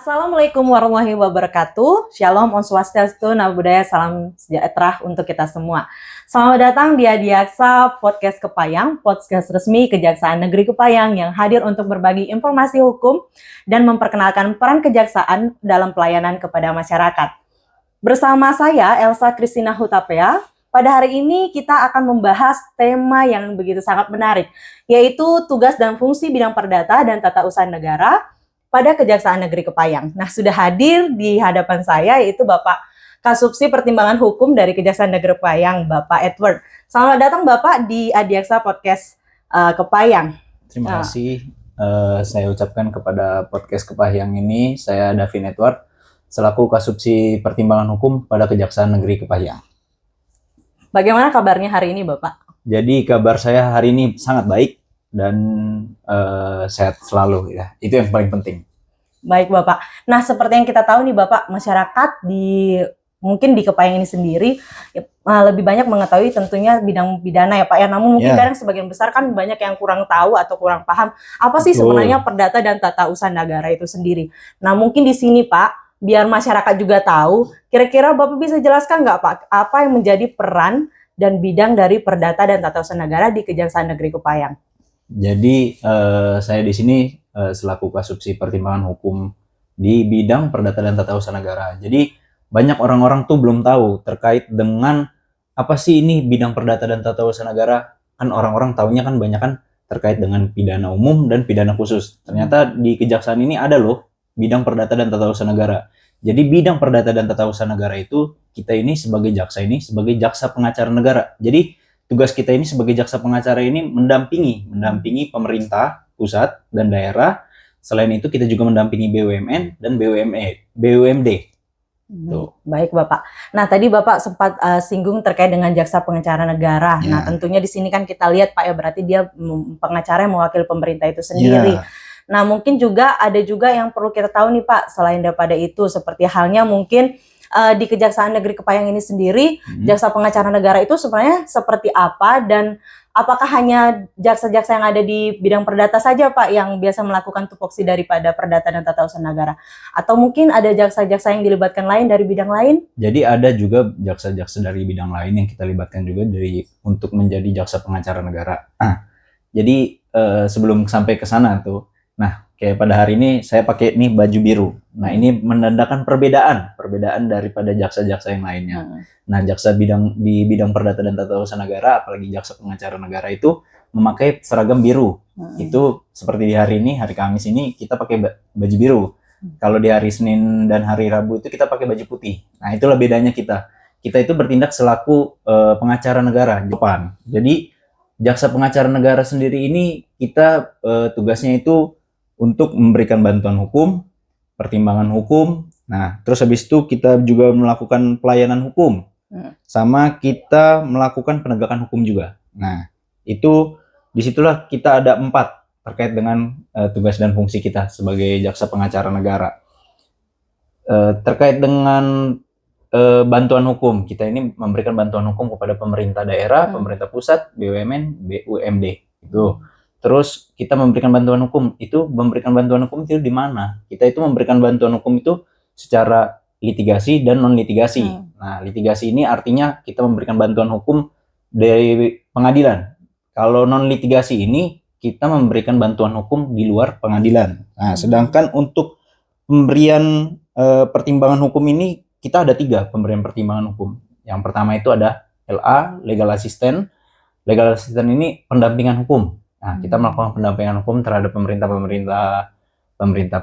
Assalamualaikum warahmatullahi wabarakatuh. Shalom, Om Swastiastu, Namo Buddhaya, salam sejahtera untuk kita semua. Selamat datang di Adiaksa Podcast Kepayang, podcast resmi Kejaksaan Negeri Kepayang yang hadir untuk berbagi informasi hukum dan memperkenalkan peran kejaksaan dalam pelayanan kepada masyarakat. Bersama saya, Elsa Christina Hutapea, pada hari ini kita akan membahas tema yang begitu sangat menarik, yaitu tugas dan fungsi bidang perdata dan tata usaha negara pada Kejaksaan Negeri Kepayang. Nah, sudah hadir di hadapan saya yaitu Bapak Kasubsi Pertimbangan Hukum dari Kejaksaan Negeri Kepayang, Bapak Edward. Selamat datang Bapak di Adiaksa Podcast Kepayang. Terima kasih. Saya ucapkan kepada podcast Kepayang ini, saya Davin Edward, selaku Kasubsi Pertimbangan Hukum pada Kejaksaan Negeri Kepayang. Bagaimana kabarnya hari ini Bapak? Jadi kabar saya hari ini sangat baik dan sehat selalu ya. Itu yang paling penting. Baik Bapak. Nah, seperti yang kita tahu nih Bapak, masyarakat mungkin di Kepayang ini sendiri lebih banyak mengetahui tentunya bidang pidana ya Pak ya. Namun mungkin kadang sebagian besar kan banyak yang kurang tahu atau kurang paham apa sih sebenarnya perdata dan tata usaha negara itu sendiri. Nah, mungkin di sini Pak, biar masyarakat juga tahu, kira-kira Bapak bisa jelaskan nggak Pak, apa yang menjadi peran dan bidang dari perdata dan tata usaha negara di Kejaksaan Negeri Kepayang? Jadi saya di sini selaku Kasubsi Pertimbangan Hukum di bidang perdata dan tata usaha negara. Jadi banyak orang-orang tuh belum tahu terkait dengan apa sih ini bidang perdata dan tata usaha negara. Kan orang-orang taunya kan banyak kan terkait dengan pidana umum dan pidana khusus. Ternyata di kejaksaan ini ada loh bidang perdata dan tata usaha negara. Jadi bidang perdata dan tata usaha negara itu kita ini sebagai jaksa pengacara negara. Jadi tugas kita ini sebagai jaksa pengacara ini mendampingi pemerintah pusat dan daerah. Selain itu kita juga mendampingi BUMN dan BUMD. Baik Bapak. Nah, tadi Bapak sempat singgung terkait dengan jaksa pengacara negara. Ya. Nah, tentunya di sini kan kita lihat Pak ya, berarti dia pengacara yang mewakili pemerintah itu sendiri. Ya. Nah, mungkin juga ada juga yang perlu kita tahu nih Pak, selain daripada itu, seperti halnya mungkin di Kejaksaan Negeri Kepayang ini sendiri, jaksa pengacara negara itu sebenarnya seperti apa, dan apakah hanya jaksa-jaksa yang ada di bidang perdata saja Pak yang biasa melakukan tupoksi daripada perdata dan tata usaha negara? Atau mungkin ada jaksa-jaksa yang dilibatkan lain dari bidang lain? Jadi ada juga jaksa-jaksa dari bidang lain yang kita libatkan juga untuk menjadi jaksa pengacara negara. Jadi sebelum sampai ke sana tuh, nah kayak pada hari ini saya pakai nih baju biru. Nah ini menandakan perbedaan daripada jaksa-jaksa yang lainnya. Nah jaksa di bidang perdata dan tata usaha negara, apalagi jaksa pengacara negara itu memakai seragam biru. Itu seperti di hari ini, hari Kamis ini kita pakai baju biru. Kalau di hari Senin dan hari Rabu itu kita pakai baju putih. Nah itulah bedanya kita. Kita itu bertindak selaku pengacara negara. Jadi jaksa pengacara negara sendiri ini kita tugasnya itu untuk memberikan bantuan hukum, pertimbangan hukum. Nah, terus habis itu kita juga melakukan pelayanan hukum. Sama kita melakukan penegakan hukum juga. Nah, itu disitulah kita ada 4 terkait dengan tugas dan fungsi kita sebagai jaksa pengacara negara. Terkait dengan bantuan hukum, kita ini memberikan bantuan hukum kepada pemerintah daerah, pemerintah pusat, BUMN, BUMD. Itu. Terus kita memberikan bantuan hukum itu di mana? Kita itu memberikan bantuan hukum itu secara litigasi dan non litigasi. Nah, litigasi ini artinya kita memberikan bantuan hukum dari pengadilan. Kalau non litigasi ini kita memberikan bantuan hukum di luar pengadilan. Nah, sedangkan untuk pemberian pertimbangan hukum ini kita ada 3 pemberian pertimbangan hukum. Yang pertama itu ada LA, legal assistant. Legal assistant ini pendampingan hukum. Nah, kita melakukan pendampingan hukum terhadap pemerintah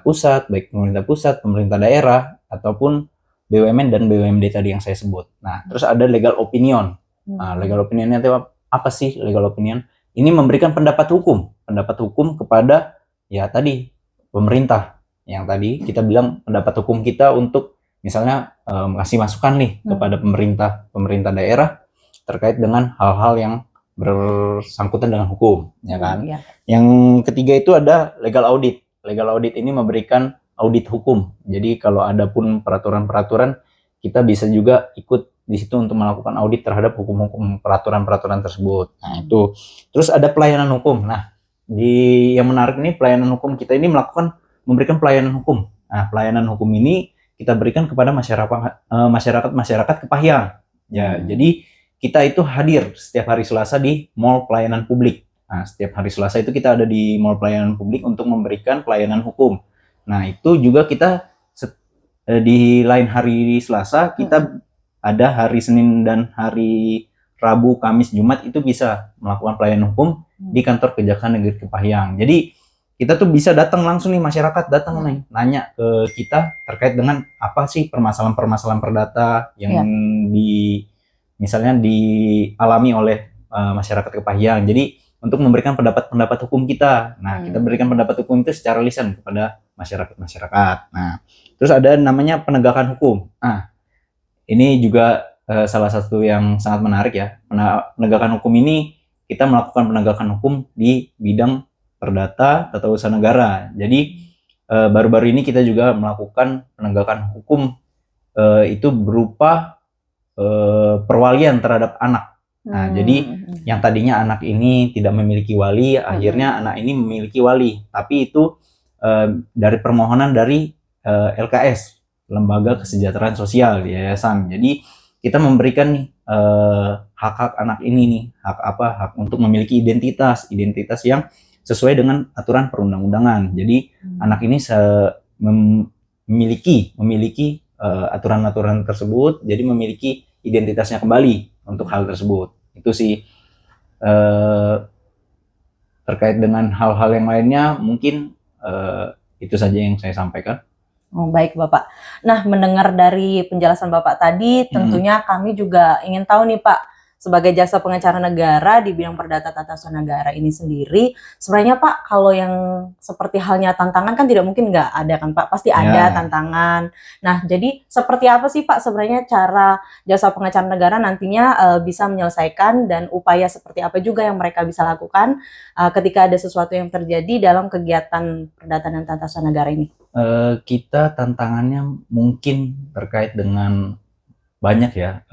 pusat, baik pemerintah pusat, pemerintah daerah, ataupun BUMN dan BUMD tadi yang saya sebut. Nah, terus ada legal opinion. Nah, legal opinion itu apa sih legal opinion? Ini memberikan pendapat hukum kepada ya tadi pemerintah. Yang tadi kita bilang pendapat hukum kita untuk misalnya ngasih masukan nih kepada pemerintah daerah terkait dengan hal-hal yang bersangkutan dengan hukum, ya kan? Yang ketiga itu ada legal audit. Legal audit ini memberikan audit hukum. Jadi kalau ada pun peraturan-peraturan, kita bisa juga ikut di situ untuk melakukan audit terhadap hukum-hukum peraturan-peraturan tersebut. Nah, itu. Terus ada pelayanan hukum. Nah, yang menarik ini pelayanan hukum kita ini memberikan pelayanan hukum Nah, pelayanan hukum ini kita berikan kepada masyarakat Kepahyang. Ya, jadi kita itu hadir setiap hari Selasa di Mall Pelayanan Publik. Nah, setiap hari Selasa itu kita ada di Mall Pelayanan Publik untuk memberikan pelayanan hukum. Nah, itu juga kita di lain hari Selasa kita ada hari Senin dan hari Rabu, Kamis, Jumat itu bisa melakukan pelayanan hukum di kantor Kejaksaan Negeri Kepahyang. Jadi kita tuh bisa datang langsung nih, masyarakat datang nih nanya ke kita terkait dengan apa sih permasalahan-permasalahan perdata yang misalnya dialami oleh masyarakat Kepahyang. Jadi untuk memberikan pendapat-pendapat hukum kita. Nah, kita berikan pendapat hukum itu secara lisan kepada masyarakat. Nah, terus ada namanya penegakan hukum. Nah, ini juga salah satu yang sangat menarik ya. Penegakan hukum ini kita melakukan penegakan hukum di bidang perdata tata usaha negara. Jadi baru-baru ini kita juga melakukan penegakan hukum itu berupa perwalian terhadap anak. Nah, jadi yang tadinya anak ini tidak memiliki wali, akhirnya anak ini memiliki wali. Tapi itu dari permohonan dari LKS, Lembaga Kesejahteraan Sosial di Yayasan. Jadi kita memberikan nih hak-hak anak ini nih, hak untuk memiliki identitas yang sesuai dengan aturan perundang-undangan. Jadi anak ini memiliki aturan-aturan tersebut, jadi memiliki identitasnya kembali untuk hal tersebut. Itu sih terkait dengan hal-hal yang lainnya mungkin itu saja yang saya sampaikan. Oh, baik Bapak. Nah, mendengar dari penjelasan Bapak tadi, tentunya kami juga ingin tahu nih Pak, sebagai jaksa pengacara negara di bidang perdata tata usaha negara ini sendiri, sebenarnya Pak, kalau yang seperti halnya tantangan kan tidak mungkin nggak ada kan Pak, pasti ada tantangan. Nah, jadi seperti apa sih Pak sebenarnya cara jaksa pengacara negara nantinya bisa menyelesaikan, dan upaya seperti apa juga yang mereka bisa lakukan ketika ada sesuatu yang terjadi dalam kegiatan perdata dan tata usaha negara ini? Kita tantangannya mungkin terkait dengan banyak ya,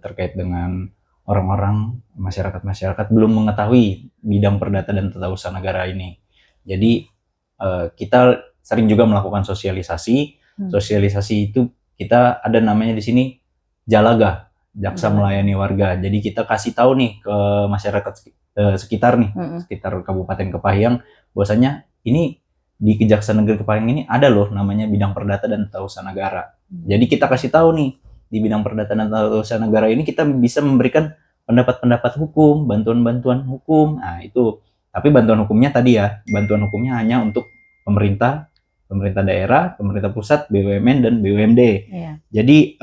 terkait dengan orang-orang, masyarakat belum mengetahui bidang perdata dan tata usaha negara ini. Jadi kita sering juga melakukan sosialisasi. Sosialisasi itu kita ada namanya di sini Jalaga, Jaksa Melayani Warga. Jadi kita kasih tahu nih ke masyarakat sekitar nih, sekitar Kabupaten Kepahyang, bahwasanya ini di Kejaksaan Negeri Kepahyang ini ada loh namanya bidang perdata dan tata usaha negara. Jadi kita kasih tahu nih, di bidang perdata dan tata usaha negara ini kita bisa memberikan pendapat-pendapat hukum, bantuan-bantuan hukum. Nah, itu. Tapi bantuan hukumnya tadi ya, bantuan hukumnya hanya untuk pemerintah daerah, pemerintah pusat, BUMN dan BUMD. Jadi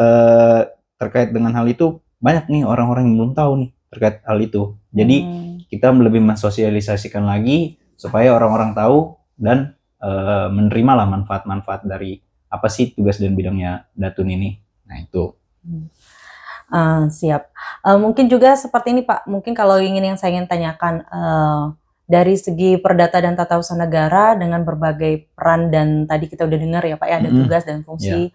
terkait dengan hal itu banyak nih orang-orang yang belum tahu nih terkait hal itu. Jadi kita lebih mensosialisasikan lagi supaya orang-orang tahu dan menerimalah manfaat-manfaat dari apa sih tugas dan bidangnya Datun ini. Nah, itu. Siap. Mungkin juga seperti ini Pak, mungkin kalau yang saya ingin tanyakan, dari segi perdata dan tata usaha negara dengan berbagai peran, dan tadi kita udah dengar ya Pak ya, ada tugas dan fungsi.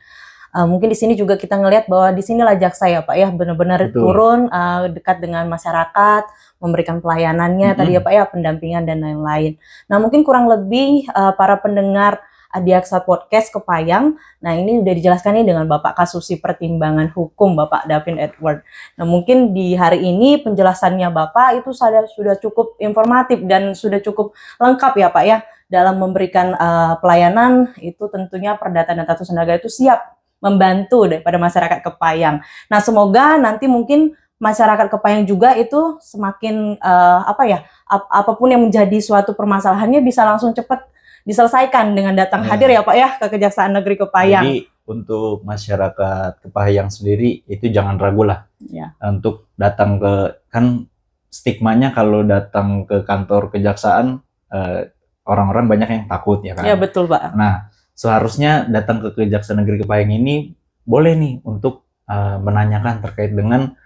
Mungkin di sini juga kita ngelihat bahwa di sinilah jaksa ya Pak ya, benar-benar turun dekat dengan masyarakat, memberikan pelayanannya tadi ya Pak ya, pendampingan dan lain-lain. Nah, mungkin kurang lebih para pendengar Adiaksa Podcast Kepahyang, nah ini udah dijelaskan nih dengan Bapak Kasusi Pertimbangan Hukum Bapak Davin Edward. Nah, mungkin di hari ini penjelasannya Bapak itu sudah cukup informatif dan sudah cukup lengkap ya Pak ya, dalam memberikan pelayanan itu tentunya perdata dan tata usaha negara itu siap membantu daripada masyarakat Kepahyang. Nah, semoga nanti mungkin masyarakat Kepahyang juga itu semakin apapun yang menjadi suatu permasalahannya bisa langsung cepat diselesaikan dengan datang hadir ya Pak ya ke Kejaksaan Negeri Kepahyang. Jadi untuk masyarakat Kepahyang sendiri itu jangan ragu lah untuk datang ke, kan stigmanya kalau datang ke kantor kejaksaan orang-orang banyak yang takut ya kan. Iya betul Pak. Nah, seharusnya datang ke Kejaksaan Negeri Kepahyang ini boleh nih untuk menanyakan terkait dengan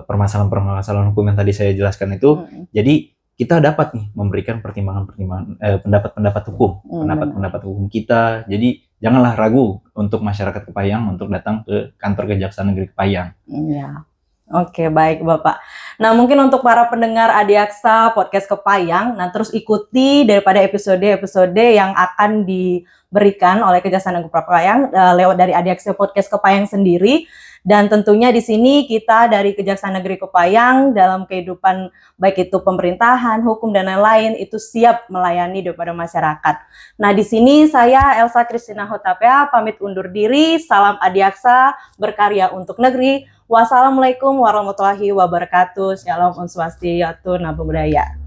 permasalahan-permasalahan hukum yang tadi saya jelaskan itu. Jadi kita dapat nih memberikan pertimbangan-pertimbangan pendapat-pendapat hukum kita. Jadi janganlah ragu untuk masyarakat Kepahyang untuk datang ke kantor Kejaksaan Negeri Kepahyang. Iya. Oke, baik Bapak. Nah, mungkin untuk para pendengar Adiaksa Podcast Kepayang, nah terus ikuti daripada episode-episode yang akan diberikan oleh Kejaksaan Negeri Kepayang lewat dari Adiaksa Podcast Kepayang sendiri. Dan tentunya di sini kita dari Kejaksaan Negeri Kepayang dalam kehidupan baik itu pemerintahan, hukum dan lain-lain itu siap melayani daripada masyarakat. Nah, di sini saya Elsa Kristina Hotapea pamit undur diri. Salam Adiaksa, berkarya untuk negeri. Wassalamualaikum warahmatullahi wabarakatuh. Shalom Om Swastiastu, Namo Buddhaya.